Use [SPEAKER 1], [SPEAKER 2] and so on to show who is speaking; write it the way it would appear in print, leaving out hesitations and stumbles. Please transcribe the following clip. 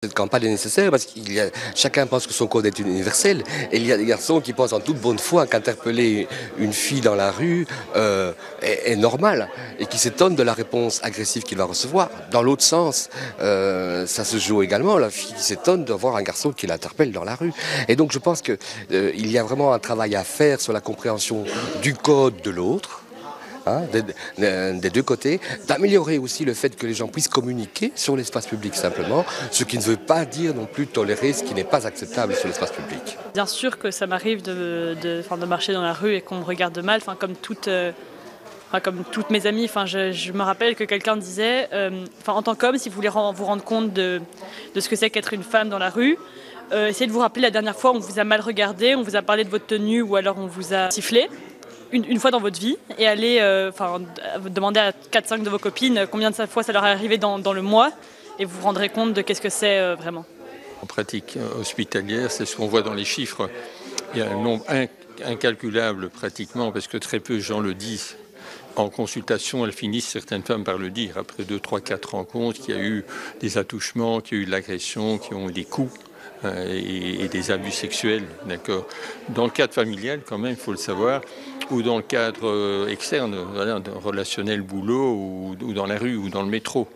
[SPEAKER 1] peut-être quand pas nécessaire parce chacun pense que son code est universel et il y a des garçons qui pensent en toute bonne foi qu'interpeller une fille dans la rue est normal et qui s'étonnent de la réponse agressive qu'il va recevoir. Dans l'autre sens, ça se joue également, la fille qui s'étonne de voir un garçon qui l'interpelle dans la rue. Et donc je pense qu'il y a vraiment un travail à faire sur la compréhension du code de l'autre. Hein, des deux côtés, d'améliorer aussi le fait que les gens puissent communiquer sur l'espace public simplement, ce qui ne veut pas dire non plus tolérer ce qui n'est pas acceptable sur l'espace public.
[SPEAKER 2] Bien sûr que ça m'arrive de marcher dans la rue et qu'on me regarde mal, comme toutes mes amies. Je me rappelle que quelqu'un disait, en tant qu'homme, si vous voulez vous rendre compte de ce que c'est qu'être une femme dans la rue, essayez de vous rappeler la dernière fois où on vous a mal regardé, on vous a parlé de votre tenue ou alors on vous a sifflé. Une fois dans votre vie et aller demander à 4-5 de vos copines combien de fois ça leur est arrivé dans le mois et vous vous rendrez compte de qu'est-ce que c'est vraiment.
[SPEAKER 3] En pratique hospitalière, c'est ce qu'on voit dans les chiffres. Il y a un nombre incalculable pratiquement parce que très peu de gens le disent. En consultation, elles finissent certaines femmes par le dire après 2, 3, 4 rencontres qu'il y a eu des attouchements, qu'il y a eu de l'agression, qu'il y a eu des coups. Et des abus sexuels, d'accord. Dans le cadre familial, quand même, il faut le savoir, ou dans le cadre externe, relationnel, boulot, ou dans la rue, ou dans le métro.